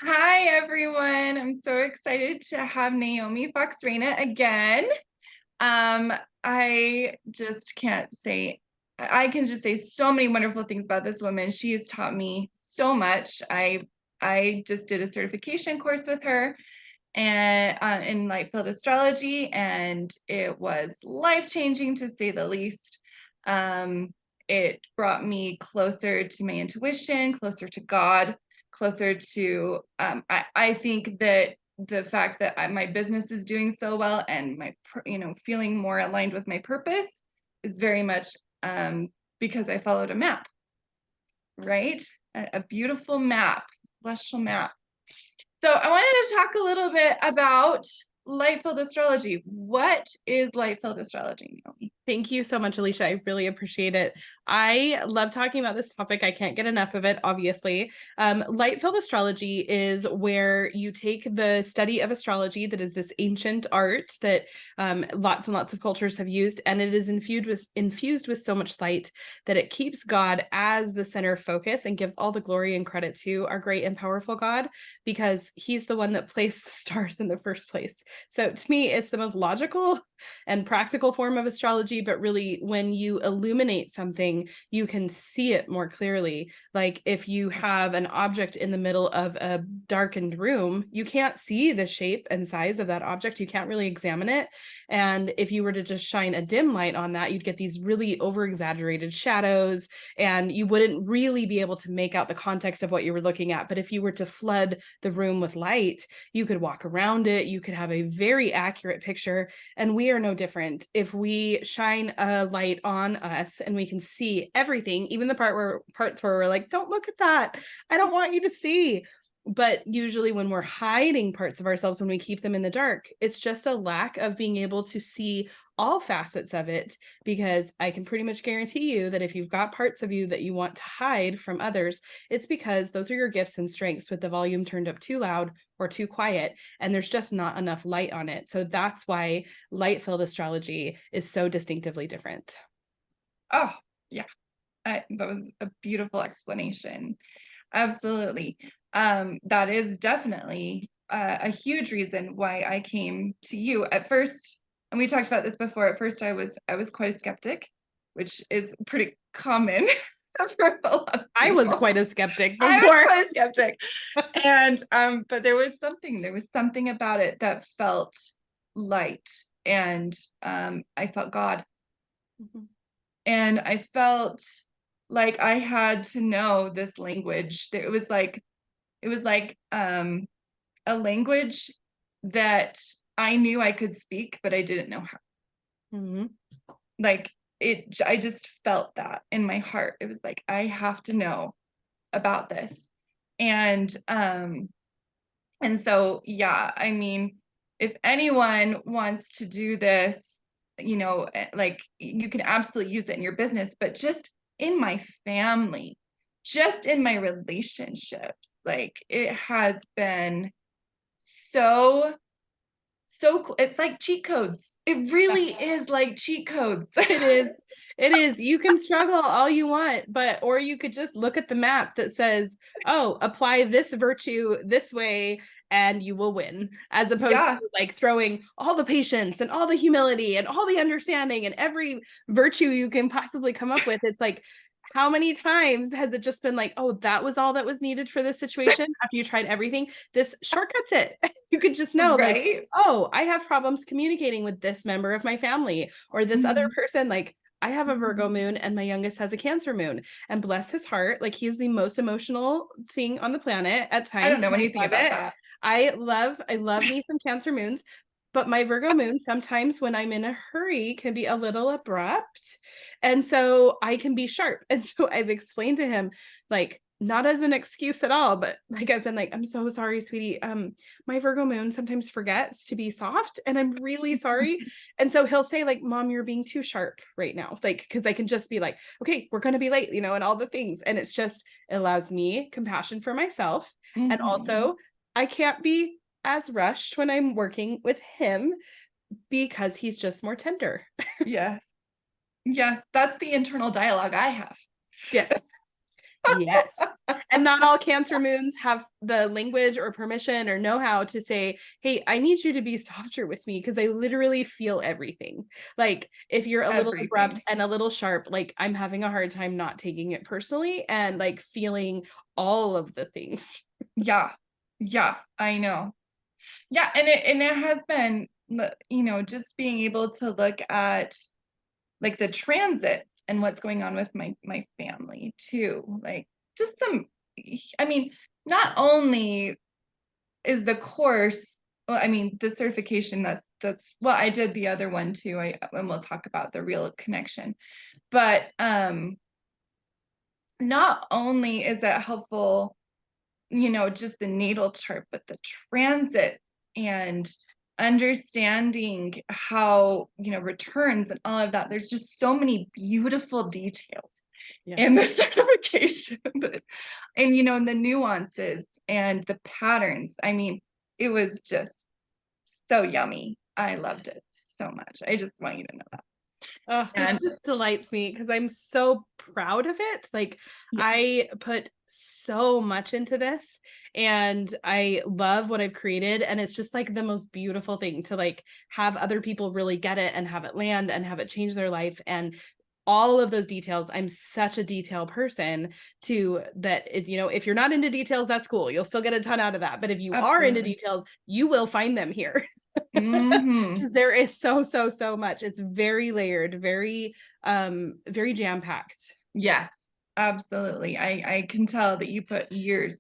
Hi, everyone. I'm so excited to have Naomi Fox Reyna again. Um, I just can't say, I can just say so many wonderful things about this woman. She has taught me so much. I just did a certification course with her and in Light-Filled Astrology, and it was life-changing to say the least. It brought me closer to my intuition, closer to God, closer to I think that the fact that my business is doing so well and my feeling more aligned with my purpose is very much because I followed a map, right? A beautiful map, celestial map. So I wanted to talk a little bit about Light-Filled Astrology. What is Light-Filled Astrology, Naomi? Thank you so much, Aleisha. I really appreciate it. I love talking about this topic. I can't get enough of it, obviously. Light-Filled Astrology is where you take the study of astrology, that is this ancient art that lots and lots of cultures have used, and it is infused with so much light that it keeps God as the center of focus and gives all the glory and credit to our great and powerful God, because he's the one that placed the stars in the first place. So to me, it's the most logical and practical form of astrology, but really when you illuminate something, you can see it more clearly. Like if you have an object in the middle of a darkened room, you can't see the shape and size of that object. You can't really examine it. And if you were to just shine a dim light on that, you'd get these really over-exaggerated shadows, and you wouldn't really be able to make out the context of what you were looking at. But if you were to flood the room with light, you could walk around it, you could have a very accurate picture. And we are no different. If we shine a light on us and we can see everything, even the parts where we're like, don't look at that, I don't want you to see. But usually when we're hiding parts of ourselves, when we keep them in the dark, it's just a lack of being able to see all facets of it. Because I can pretty much guarantee you that if you've got parts of you that you want to hide from others, it's because those are your gifts and strengths with the volume turned up too loud or too quiet, and there's just not enough light on it. So that's why light-filled astrology is so distinctively different. Oh, yeah, that was a beautiful explanation. Absolutely. That is definitely a huge reason why I came to you at first. And we talked about this before. At first, I was quite a skeptic, which is pretty common for a lot of I was people. quite a skeptic I was before. quite a skeptic. And but there was something about it that felt light, and I felt God, Mhm. and I felt like I had to know this language. It was like a language that I knew I could speak, but I didn't know how. Mhm. Like I just felt that in my heart. It was like I have to know about this. And so, yeah, I mean, if anyone wants to do this, like you can absolutely use it in your business, but just in my family, just in my relationships, like it has been so, so cool. It's like cheat codes. It really is like cheat codes. It is. It is. You can struggle all you want, or you could just look at the map that says, oh, apply this virtue this way and you will win, as opposed to Yeah, like throwing all the patience and all the humility and all the understanding and every virtue you can possibly come up with. It's like, how many times has it just been like, oh, that was all that was needed for this situation after you tried everything? This shortcuts it. You could just know, like, right. oh, I have problems communicating with this member of my family or this other Mhm. person. Like, I have a Virgo moon and my youngest has a Cancer moon, and bless his heart, like he's the most emotional thing on the planet at I don't times, know and anything I love about it. that. I love me some Cancer moons, but my Virgo moon sometimes when I'm in a hurry can be a little abrupt, and so I can be sharp. And so I've explained to him, like, not as an excuse at all, but like I've been like, I'm so sorry, sweetie. My Virgo moon sometimes forgets to be soft, and I'm really sorry. And so he'll say, like, Mom, you're being too sharp right now. Like, because I can just be like, okay, we're gonna be late, and all the things. And it's just, it allows me compassion for myself. And Mhm. also I can't be as rushed when I'm working with him because he's just more tender. Yes. Yes, that's the internal dialogue I have. Yes. Yes. And not all Cancer moons have the language or permission or know how to say, hey, I need you to be softer with me because I literally feel everything. Like if you're a little abrupt Everything. and a little sharp, like I'm having a hard time not taking it personally and like feeling all of the things. Yeah. Yeah, I know. Yeah, and it has been, just being able to look at like the transits and what's going on with my family too. Like just some, I mean, not only is the course, well, I mean, the certification that's well, I did the other one too. And we'll talk about the real connection. But not only is that helpful, just the natal chart, but the transit and understanding how, returns and all of that. There's just so many beautiful details Yeah. in the certification and the nuances and the patterns. I mean, it was just so yummy. I loved it so much. I just want you to know that. Oh, this And just delights me because I'm so proud of it. Like, yeah, I put so much into this and I love what I've created. And it's just like the most beautiful thing to like have other people really get it and have it land and have it change their life. And all of those details, I'm such a detail person to that. If you're not into details, that's cool. You'll still get a ton out of that. But if you are into absolutely. details, you will find them here. Hmm. Because there is so much. It's very layered, very jam-packed. Yes, absolutely. I can tell that you put years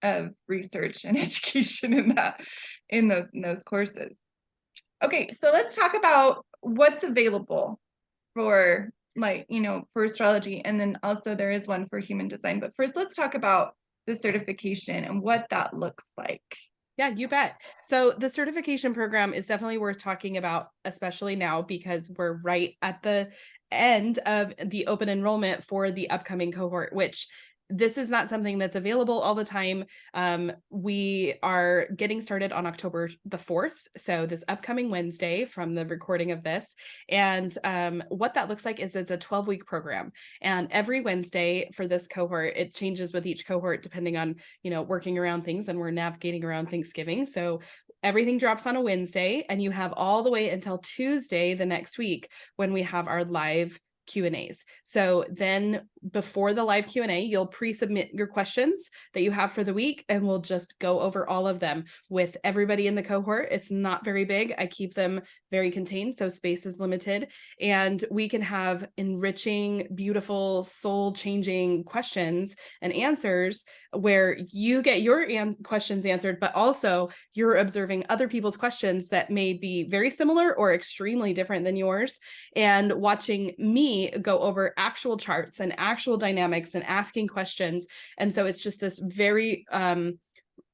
of research and education in that in those courses. Okay, so let's talk about what's available for for astrology, and then also there is one for human design. But first, let's talk about the certification and what that looks like. Yeah, you bet. So the certification program is definitely worth talking about, especially now because we're right at the end of the open enrollment for the upcoming cohort, which this is not something that's available all the time. We are getting started on October the 4th. So this upcoming Wednesday from the recording of this. And what that looks like is it's a 12-week program. And every Wednesday for this cohort, it changes with each cohort depending on, working around things, and we're navigating around Thanksgiving. So everything drops on a Wednesday and you have all the way until Tuesday the next week when we have our live Q&As. So then before the live Q&A, you'll pre-submit your questions that you have for the week, and we'll just go over all of them with everybody in the cohort. It's not very big. I keep them very contained, so space is limited, and we can have enriching, beautiful, soul-changing questions and answers where you get your questions answered, but also you're observing other people's questions that may be very similar or extremely different than yours, and watching me go over actual charts and actual dynamics and asking questions. And so it's just this very,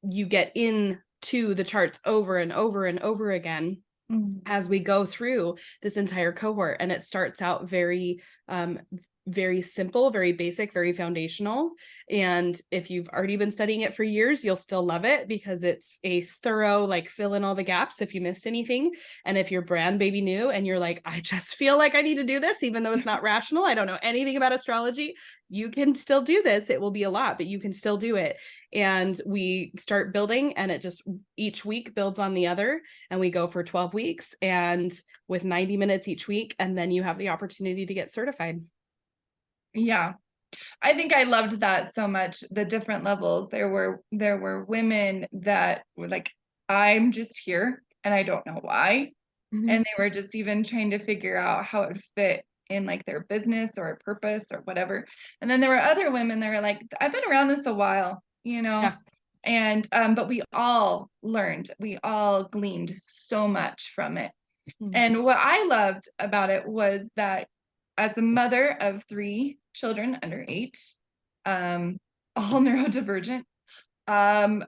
you get into the charts over and over and over again as we go through this entire cohort. And it starts out very simple, very basic, very foundational. And if you've already been studying it for years, you'll still love it because it's a thorough, like, fill in all the gaps if you missed anything. And if you're brand baby new and you're like, I just feel like I need to do this, even though it's not rational, I don't know anything about astrology, you can still do this. It will be a lot, but you can still do it. And we start building, and it just each week builds on the other. And we go for 12 weeks and with 90 minutes each week. And then you have the opportunity to get certified. Yeah, I think I loved that so much. The different levels. There were women that were like, I'm just here and I don't know why. Mhm. And they were just even trying to figure out how it would fit in like their business or a purpose or whatever. And then there were other women that were like, I've been around this a while, Yeah. and but we all learned, we all gleaned so much from it. Mhm. And what I loved about it was that as a mother of three children under 8, um, all neurodivergent, um,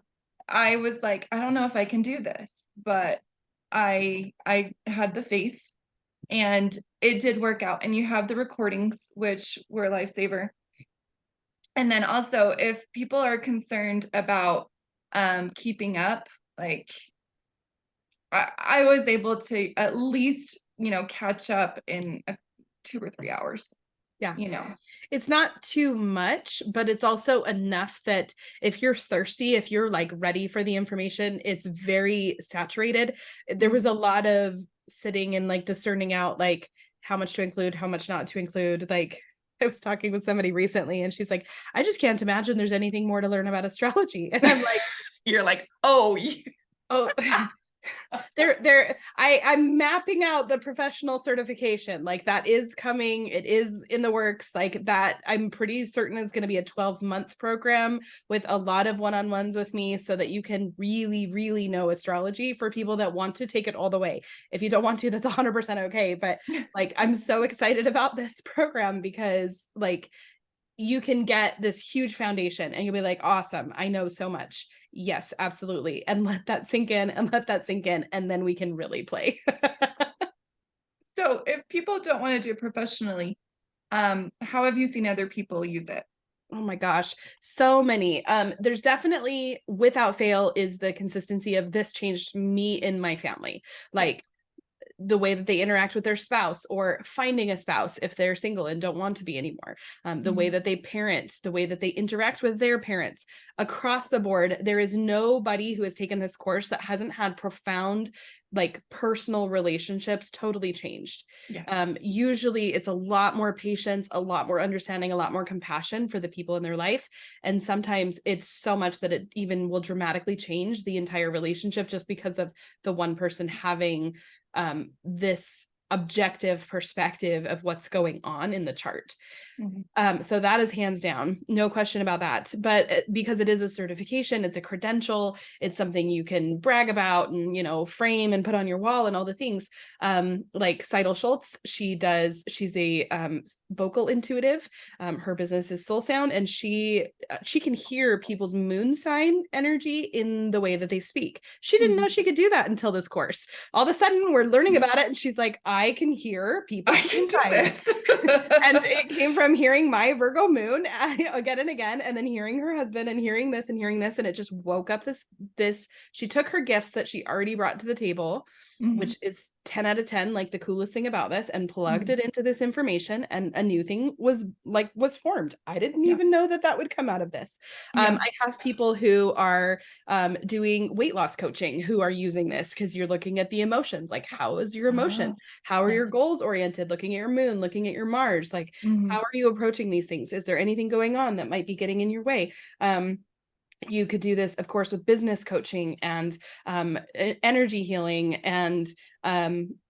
I was like, I don't know if I can do this, but I had the faith, and it did work out. And you have the recordings, which were a lifesaver. And then also, if people are concerned about keeping up, like I was able to at least, catch up in 2 or 3 hours. Yeah. you know. It's not too much, but it's also enough that if you're thirsty, if you're like ready for the information, it's very saturated. There was a lot of sitting and like discerning out like how much to include, how much not to include. Like I was talking with somebody recently and she's like, I just can't imagine there's anything more to learn about astrology. And I'm like, You're like, oh, oh, I'm mapping out the professional certification. Like that is coming. It is in the works. Like that, I'm pretty certain it's going to be a 12-month program with a lot of one-on-ones with me so that you can really, really know astrology for people that want to take it all the way. If you don't want to, that's 100% okay. But like, I'm so excited about this program because like you can get this huge foundation and you'll be like, awesome, I know so much. Yes, absolutely. And let that sink in and let that sink in. And then we can really play. So if people don't want to do it professionally, how have you seen other people use it? Oh my gosh, so many. There's definitely, without fail, is the consistency of this changed me in my family. Like the way that they interact with their spouse or finding a spouse if they're single and don't want to be anymore, the way that they parent, the way that they interact with their parents across the board. There is nobody who has taken this course that hasn't had profound like personal relationships totally changed. Yeah. Usually it's a lot more patience, a lot more understanding, a lot more compassion for the people in their life. And sometimes it's so much that it even will dramatically change the entire relationship just because of the one person having this objective perspective of what's going on in the chart. So that is hands down, no question about that. But because it is a certification, it's a credential, it's something you can brag about and, you know, frame and put on your wall and all the things. Like Seidel Schultz, she's a vocal intuitive. Her business is Soul Sound, and she can hear people's moon sign energy in the way that they speak. She didn't know she could do that until this course. All of a sudden, we're learning about it, and she's like, I can hear people's moon signs. And it came from hearing my Virgo moon again and again, and then hearing her husband and hearing this and hearing this, and it just woke up this. She took her gifts that she already brought to the table, which is 10 out of 10, like the coolest thing about this, and plugged it into this information, and a new thing was formed. I didn't even know that would come out of this. I have people who are doing weight loss coaching who are using this because you're looking at the emotions, like how is your emotions, how are your goals oriented, looking at your moon, looking at your Mars, like how are you approaching these things, is there anything going on that might be getting in your way. You could do this, of course, with business coaching and energy healing and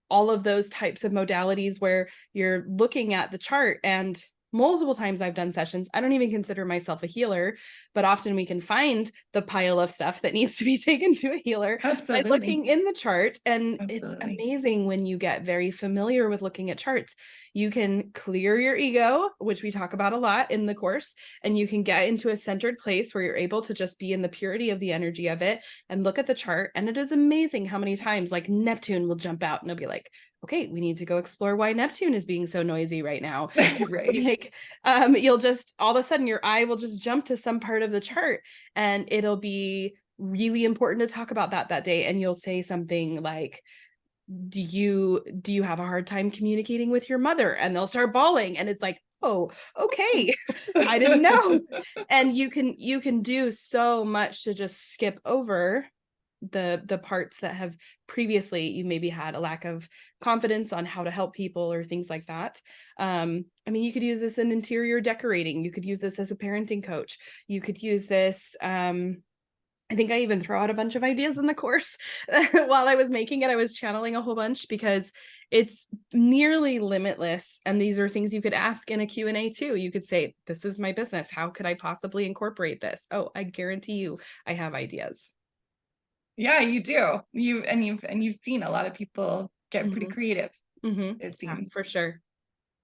all of those types of modalities where you're looking at the chart. And multiple times I've done sessions. I don't even consider myself a healer, but often we can find the pile of stuff that needs to be taken to a healer by looking in the chart. And it's amazing when you get very familiar with looking at charts. You can clear your ego, which we talk about a lot in the course, and you can get into a centered place where you're able to just be in the purity of the energy of it and look at the chart. And it is amazing how many times like Neptune will jump out and it'll be like, okay, we need to go explore why Neptune is being so noisy right now. Like, you'll just, all of a sudden your eye will just jump to some part of the chart and it'll be really important to talk about that day. And you'll say something like, do you have a hard time communicating with your mother? And they'll start bawling. And it's like, oh, okay. I didn't know. And you can do so much to just skip over the parts that have previously you maybe had a lack of confidence on how to help people or things like that. I mean, you could use this in interior decorating. You could use this as a parenting coach. You could use this. I think I even throw out a bunch of ideas in the course. While I was making it, I was channeling a whole bunch because it's nearly limitless. And these are things you could ask in a Q&A too. You could say, this is my business. How could I possibly incorporate this? Oh, I guarantee you I have ideas. Yeah, you do. You've seen a lot of people get pretty creative, it seems. Yeah, for sure.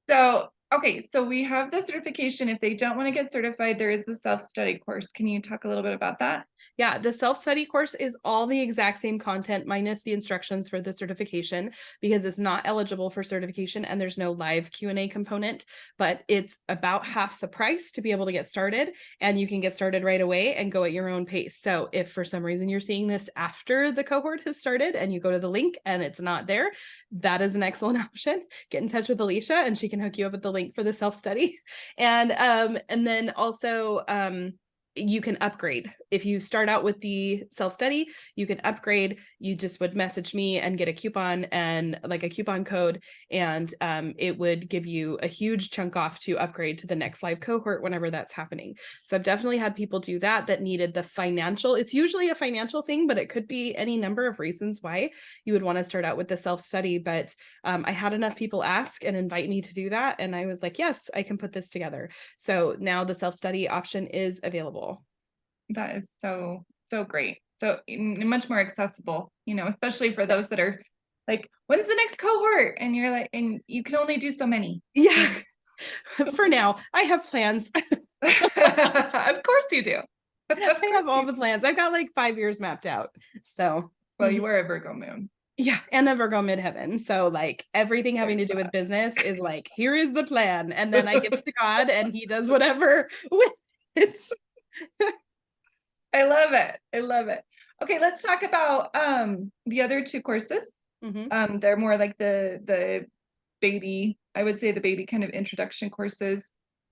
So, okay, so we have the certification. If they don't want to get certified, there is the self-study course. Can you talk a little bit about that? Yeah, the self-study course is all the exact same content minus the instructions for the certification because it's not eligible for certification and there's no live Q&A component, but it's about half the price to be able to get started, and you can get started right away and go at your own pace. So if for some reason you're seeing this after the cohort has started and you go to the link and it's not there, that is an excellent option. Get in touch with Aleisha and she can hook you up with the link link for the self-study. And then also you can upgrade. If you start out with the self-study, you can upgrade. You just would message me and get a coupon and like a coupon code, and it would give you a huge chunk off to upgrade to the next live cohort whenever that's happening. So I've definitely had people do that needed the financial. It's usually a financial thing, but it could be any number of reasons why you would want to start out with the self-study. But I had enough people ask and invite me to do that, and I was like, yes, I can put this together. So now the self-study option is available. That is so great. So much more accessible, especially for those that are like, when's the next cohort? And you're like, and you can only do so many. Yeah. For now, I have plans. Of course you do. I have all the plans. I've got like 5 years mapped out. So, well, you are a Virgo moon. Yeah, and a Virgo midheaven. So like everything having to do with business is like, here is the plan. And then I give it to God and he does whatever with it. I love it. I love it. Okay, let's talk about the other two courses. They're more like the baby, I would say the baby kind of introduction courses.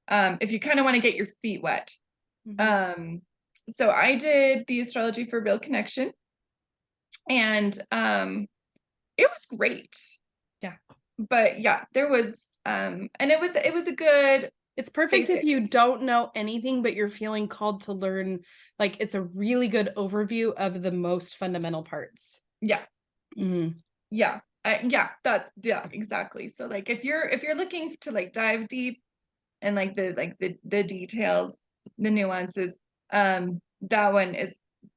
If you kind of want to get your feet wet. So I did the Astrology for Real Connection, and it was great. Yeah. But yeah, there was and it was a good. It's perfect if you don't know anything, but you're feeling called to learn. Like it's a really good overview of the most fundamental parts. Yeah. Yeah. Yeah, exactly. So like if you're looking to like dive deep and like the details, the nuances, that one is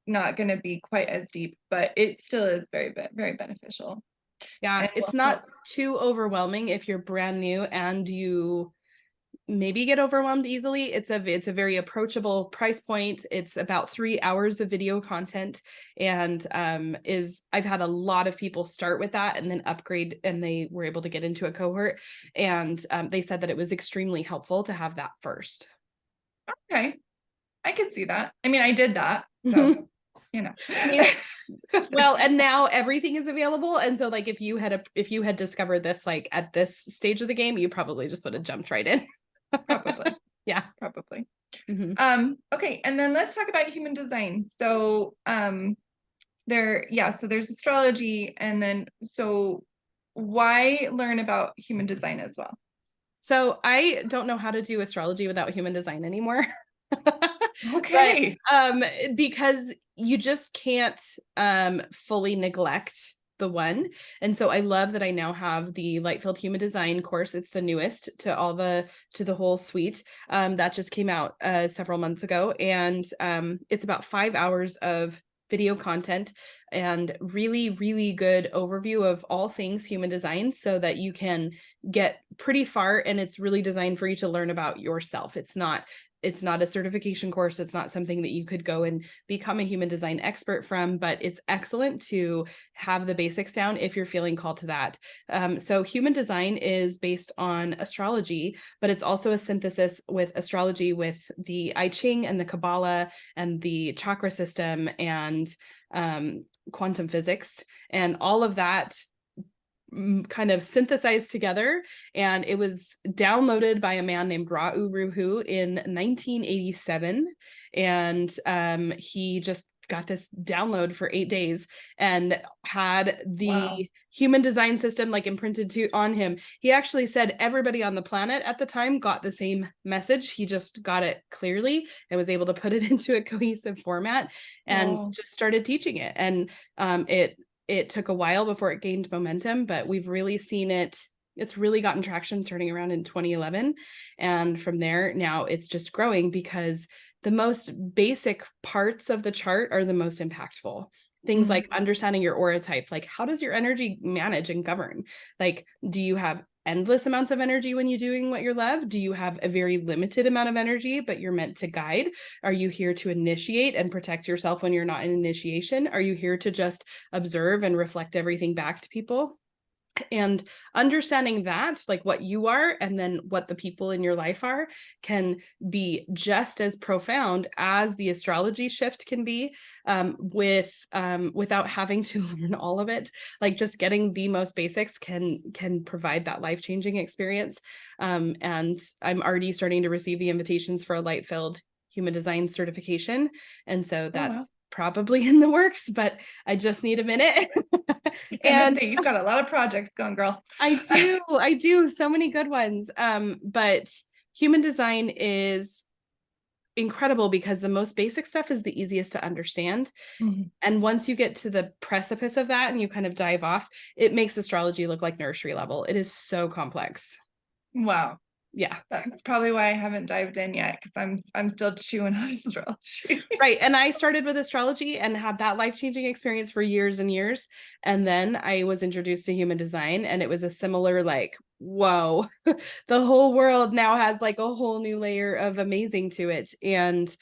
not going to be quite as deep, but it still is very beneficial. Yeah, and it's not too overwhelming if you're brand new and you maybe get overwhelmed easily. It's a very approachable price point. It's about 3 hours of video content, and I've had a lot of people start with that and then upgrade, and they were able to get into a cohort, and they said that it was extremely helpful to have that first. Okay, I can see that. I mean, I did that, so Well, and now everything is available, and so like if you had discovered this like at this stage of the game, you probably just would have jumped right in. Probably. Yeah, probably. Okay, and then let's talk about human design. So so there's astrology, and then so why learn about human design as well? So I don't know how to do astrology without human design anymore. Okay. But, because you just can't fully neglect the one. And so I love that I now have the Light-Filled Human Design course. It's the newest to the whole suite. That just came out several months ago. And it's about 5 hours of video content and really, really good overview of all things human design so that you can get pretty far, and it's really designed for you to learn about yourself. It's not a certification course. It's not something that you could go and become a human design expert from, but it's excellent to have the basics down if you're feeling called to that. So human design is based on astrology, but it's also a synthesis with astrology with the I Ching and the Kabbalah and the chakra system and quantum physics, and all of that kind of synthesized together. And it was downloaded by a man named Ra'u Ruhu in 1987. And he just got this download for 8 days and had the human design system like imprinted on him. He actually said everybody on the planet at the time got the same message. He just got it clearly and was able to put it into a cohesive format and just started teaching it. And it took a while before it gained momentum, but we've really seen it. It's really gotten traction starting around in 2011. And from there, now it's just growing because the most basic parts of the chart are the most impactful. Things like understanding your aura type, like how does your energy manage and govern? Like, do you have endless amounts of energy when you're doing what you love? Do you have a very limited amount of energy, but you're meant to guide? Are you here to initiate and protect yourself when you're not in initiation? Are you here to just observe and reflect everything back to people? And understanding that, like what you are and then what the people in your life are, can be just as profound as the astrology shift can be, without having to learn all of it. Like just getting the most basics can provide that life-changing experience. And I'm already starting to receive the invitations for a Light-Filled human design certification. And so Oh, wow. that's probably in the works, but I just need a minute. I was gonna And say, you've got a lot of projects going, girl. I do so many good ones. But human design is incredible because the most basic stuff is the easiest to understand. Mhm. And once you get to the precipice of that and you kind of dive off, it makes astrology look like nursery level. It is so complex. Wow. Yeah. That's probably why I haven't dived in yet, because I'm still chewing on astrology. Right. And I started with astrology and had that life-changing experience for years and years. And then I was introduced to human design, and it was a similar, like, whoa, the whole world now has like a whole new layer of amazing to it. And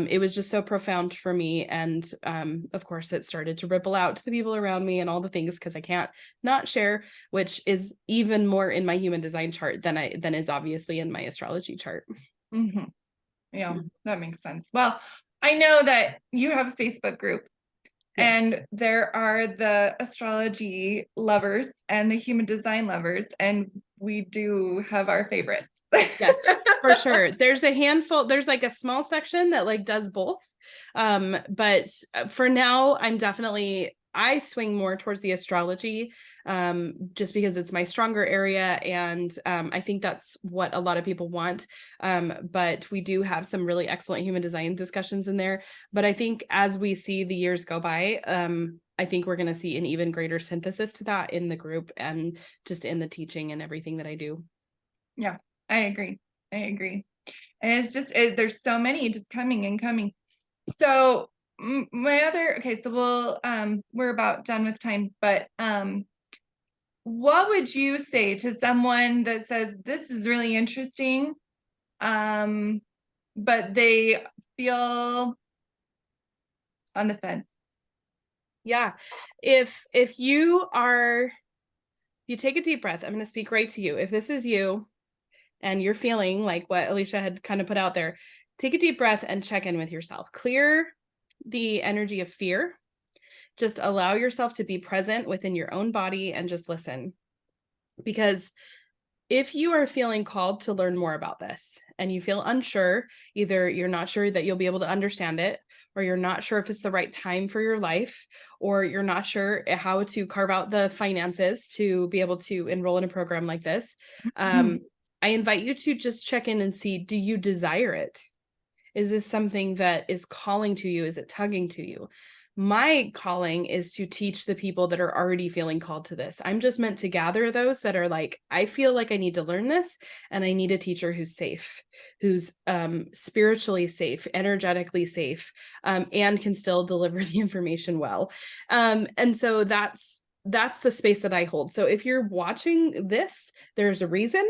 it was just so profound for me. And of course, it started to ripple out to the people around me and all the things, because I can't not share, which is even more in my human design chart than is obviously in my astrology chart. Hmm. Yeah, that makes sense. Well, I know that you have a Facebook group, Yes. and there are the astrology lovers and the human design lovers, and we do have our favorites. Yes, for sure. There's a handful, there's like a small section that like does both. But for now, I swing more towards the astrology, just because it's my stronger area. And I think that's what a lot of people want. But we do have some really excellent human design discussions in there. But I think as we see the years go by, I think we're going to see an even greater synthesis to that in the group and just in the teaching and everything that I do. Yeah, I agree. I agree. And it's just, there's so many just coming and coming. So okay, so we're about done with time, but what would you say to someone that says this is really interesting, but they feel on the fence? Yeah. If you take a deep breath, I'm going to speak right to you. If this is you and you're feeling like what Aleisha had kind of put out there, take a deep breath and check in with yourself. Clear the energy of fear. Just allow yourself to be present within your own body and just listen. Because if you are feeling called to learn more about this and you feel unsure, either you're not sure that you'll be able to understand it, or you're not sure if it's the right time for your life, or you're not sure how to carve out the finances to be able to enroll in a program like this, I invite you to just check in and see, do you desire it? Is this something that is calling to you? Is it tugging to you? My calling is to teach the people that are already feeling called to this. I'm just meant to gather those that are like, I feel like I need to learn this, and I need a teacher who's safe, who's spiritually safe, energetically safe, and can still deliver the information well. And so that's the space that I hold. So if you're watching this, there's a reason,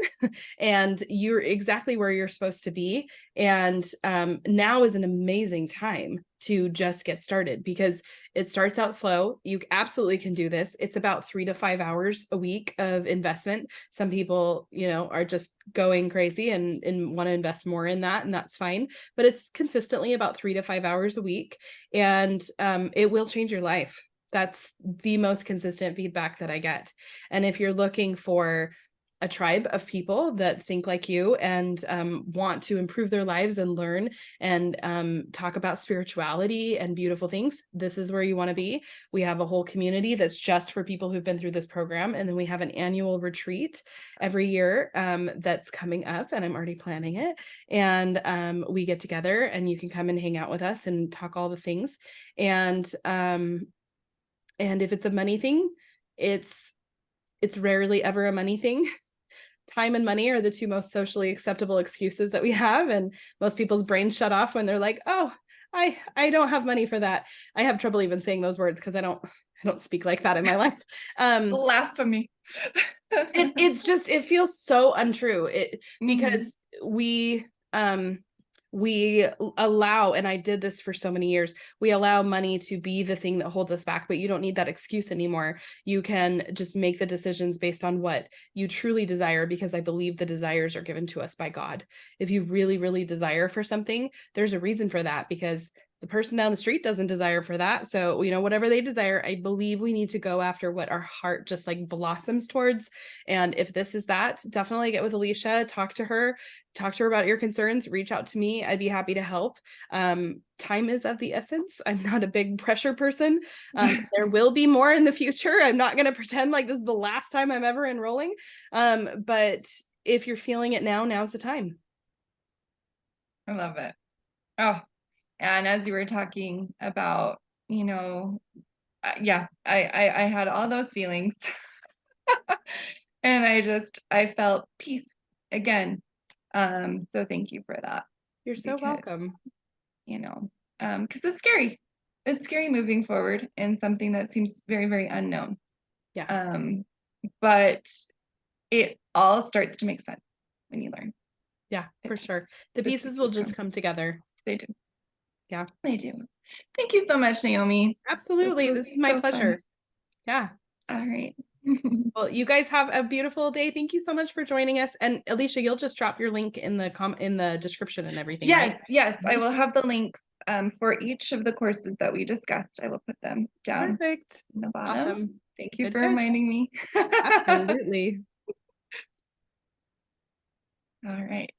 and you're exactly where you're supposed to be. And now is an amazing time to just get started, because it starts out slow. You absolutely can do this. It's about 3 to 5 hours a week of investment. Some people, are just going crazy and want to invest more in that, and that's fine. But it's consistently about 3 to 5 hours a week, and it will change your life. That's the most consistent feedback that I get. And if you're looking for a tribe of people that think like you and want to improve their lives and learn and talk about spirituality and beautiful things, this is where you want to be. We have a whole community that's just for people who've been through this program. And then we have an annual retreat every year that's coming up, and I'm already planning it. And we get together and you can come and hang out with us and talk all the things. And if it's a money thing, it's rarely ever a money thing. Time and money are the two most socially acceptable excuses that we have, and most people's brains shut off when they're like, oh, I don't have money for that. I have trouble even saying those words because I don't speak like that in my life. Laugh at me. It feels so untrue. Mhm. Because we we allow, and I did this for so many years, we allow money to be the thing that holds us back, but you don't need that excuse anymore. You can just make the decisions based on what you truly desire, because I believe the desires are given to us by God. If you really, really desire for something, there's a reason for that, because the person down the street doesn't desire for that. So, whatever they desire, I believe we need to go after what our heart just like blossoms towards. And if this is that, definitely get with Aleisha, talk to her about your concerns, reach out to me. I'd be happy to help. Time is of the essence. I'm not a big pressure person. There will be more in the future. I'm not going to pretend like this is the last time I'm ever enrolling. But if you're feeling it now, now's the time. I love it. Oh, and as you were talking about, yeah, I had all those feelings. And I felt peace again. So thank you for that. You're so welcome. Because it's scary. It's scary moving forward in something that seems very, very unknown. Yeah. But it all starts to make sense when you learn. Yeah, for sure. The pieces will just come together. They do. Yeah. They do. Thank you so much, Naomi. Absolutely. This is my pleasure. Fun. Yeah. All right. Well, you guys have a beautiful day. Thank you so much for joining us. And Aleisha, you'll just drop your link in the description and everything. Yes, right? yes. I will have the links for each of the courses that we discussed. I will put them down. Perfect. In the bottom. Awesome. Thank you Good, for good. reminding me. Absolutely. All right.